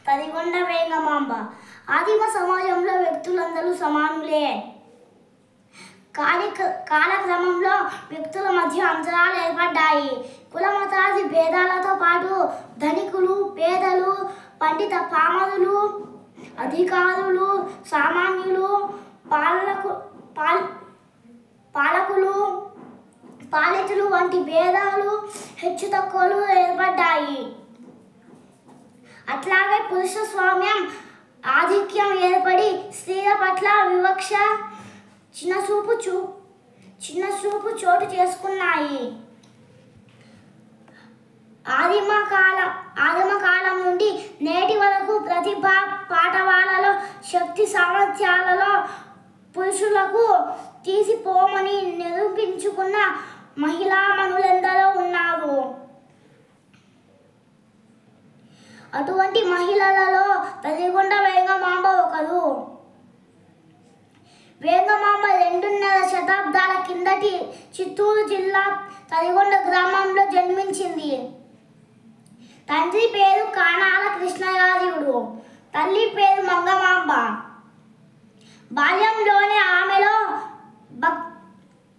తదిగొండ వేంగమాంబ. ఆదిమ సమాజంలో వ్యక్తులందరూ సమానులే. కాలక్రమంలో వ్యక్తుల మధ్య అంతరాలు ఏర్పడ్డాయి. కులమతాది భేదాలతో పాటు ధనికులు, పేదలు, పండిత పామరులు, అధికారులు, సామాన్యులు, పాలకులు, పాలితులు వంటి భేదాలు, హెచ్చుతక్కువలు ఏర్పడ్డాయి. అట్లాగే పురుష స్వామ్యం, ఆధిక్యం ఏర్పడి స్త్రీల పట్ల వివక్ష, చిన్నచూపు చోటు చేసుకున్నాయి. ఆదిమ కాలం నుండి నేటి వరకు ప్రతిభా పాఠవాలలో, శక్తి సామర్థ్యాలలో పురుషులకు తీసిపోమని నిరూపించుకున్న మహిళామణులెందరో ఉన్నారు. అటువంటి మహిళలలో తదిగొండ వేంగమాంబ ఒకరు. వేంగమాంబ 2.5 శతాబ్దాల కిందటి చిత్తూరు జిల్లా తదిగొండ గ్రామంలో జన్మించింది. తండ్రి పేరు కానాల కృష్ణయాదవుడు, తల్లి పేరు మంగమాంబ. బాల్యంలోనే ఆమెలో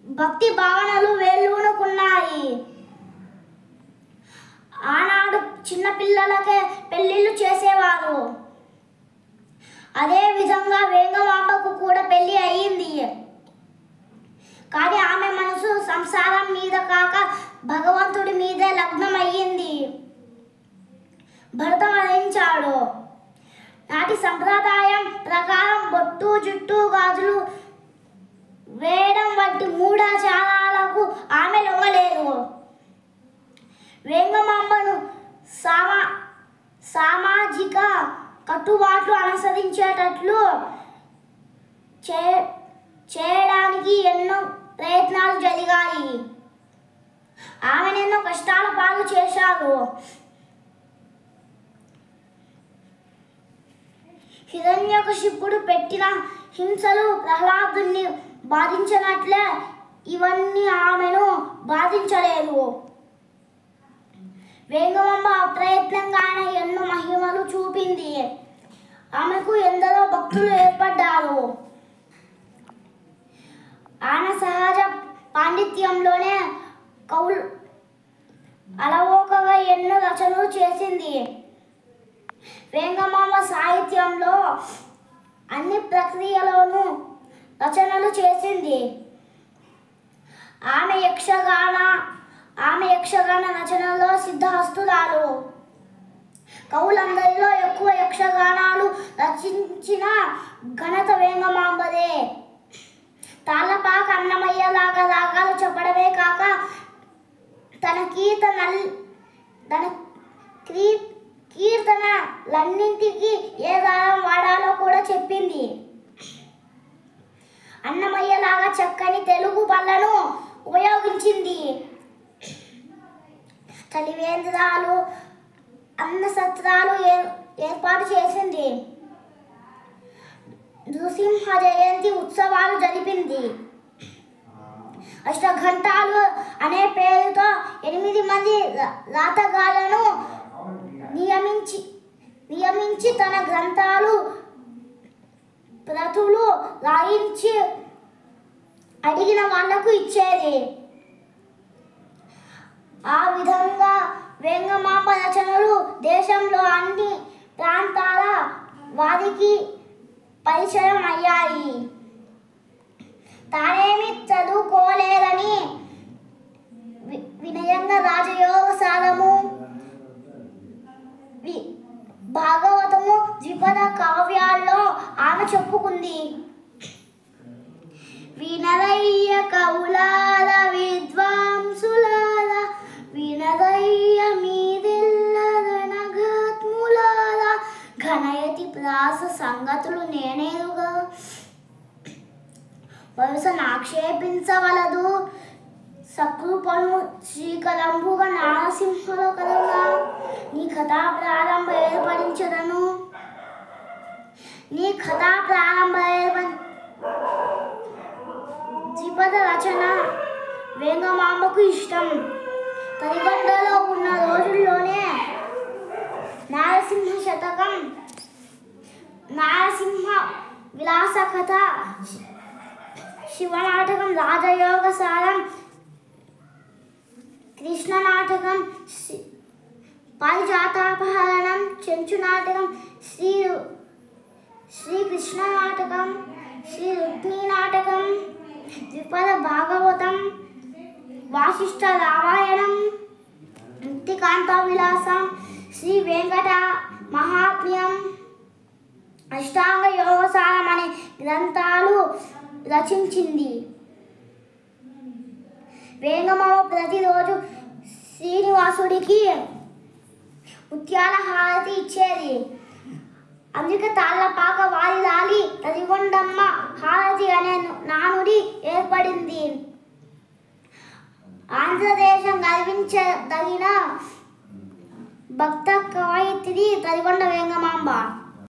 భక్తి భావనలు వేళ్ళూనుకున్నాయి. ఆనాడు చిన్నపిల్లలకే పెళ్లిళ్ళు చేసేవారు. అదే విధంగా వేంగమాంబకు కూడా పెళ్లి అయ్యింది. కానీ ఆమె మనసు సంసారం మీద కాక భగవంతుడి మీదే లగ్నమయ్యింది. భర్త మరణించాడు. నాటి సంప్రదాయం ప్రకారం బొట్టు, జుట్టు, గాజులు వేయడం వంటి మూఢాచారాలకు ఆమె లొంగలేదు. వేంగమాంబను సామాజిక కట్టుబాట్లు అనుసరించేటట్లు చేయడానికి ఎన్నో ప్రయత్నాలు జరిగాయి. ఆమెనెన్నో కష్టాల పాలు చేశారు. హిరణ్యకశిపుడు పెట్టిన హింసలు ప్రహ్లాదుని బాధించినట్లే ఇవన్నీ ఆమెను బాధించలేదు. వేంగమాంబ అప్రయత్నంగానే ఎన్నో మహిమలు చూపింది. ఆమెకు ఎందరో భక్తులు ఏర్పడ్డారు. ఆమె సహజ పాండిత్యంలోనే అలవోకగా ఎన్నో రచనలు చేసింది. వేంగమాంబ సాహిత్యంలో అన్ని ప్రక్రియలోనూ రచనలు చేసింది. ఆమె యక్షగాన రచనలో సిద్ధహస్తురాలు. కవులందరిలో ఎక్కువ యక్షగానాలు రచించిన ఘనత వేంగమాంబదే. తాళ్ళపాక అన్నమయ్య లాగా రాగాలు చెప్పడమే కాక తన కీర్తనలన్నింటికి ఏ రాగం వాడాలో కూడా చెప్పింది. అన్నమయ్య లాగా చక్కని తెలుగు పళ్ళను ఉపయోగించింది. చలివేంద్రాలు, అన్న సత్రాలు ఏర్పాటు చేసింది. నృసింహ జయంతి ఉత్సవాలు జరిపింది. అష్టఘంటాలు అనే పేరుతో 8 మంది రాతగాళ్లను నియమించి తన గ్రంథాలు ప్రతులు రాయించి అడిగిన వాళ్లకు ఇచ్చేది. ఆ విధంగా వేంగమాంబ రచనలు దేశంలో అన్ని ప్రాంతాల వారికి పరిచయం అయ్యాయి. తానేమి చదువుకోలేదని వినయంగా రాజయోగ సారము, భాగవతము, ద్విపద కావ్యాల్లో ఆమె చెప్పుకుంది. వినరయ్య కవులార విద్వాంసులార, వినరయ్య మీదెల్ల గణగాత్ములార, ఘనయతి ప్రాస సంగతులు నేనేరుగా, వరుసనాక్షేపించవలదు సకృపను శ్రీకరంభుగా నారసింహలో కదగా, నీ కథా ప్రారంభ ఏర్పడించదను, ద్విపద రచన వేంగమాంబకు ఇష్టం. తదిగొండలో ఉన్న రోజుల్లోనే నారసింహ శతకం విలాస కథ, శివనాటకం, రాజయోగసారం, కృష్ణ నాటకం, పారిజాతాపహరణం, చెంచు నాటకం, శ్రీకృష్ణ నాటకం, శ్రీ రుక్మిణీ నాటకం, ద్విపద భాగవతం, వాసిష్ఠ రామాయణం, ముక్తికాంత విలాసం, శ్రీ వెంకట మహాత్మ్యం, అష్టాంగ యోగసారం అనే గ్రంథాలు రచించింది. వేంగమాంబ ప్రతిరోజు శ్రీనివాసుడికి ముత్యాల హారతి ఇచ్చేది. అందుకే తాళ్ళపాక వారిలాలి తదిగొండమ్మ హారతి అనే నానుడి ఏర్పడింది. ఆంధ్రదేశం గర్వించదగిన భక్త కవయిత్రి తదిగొండ వేంగమాంబ.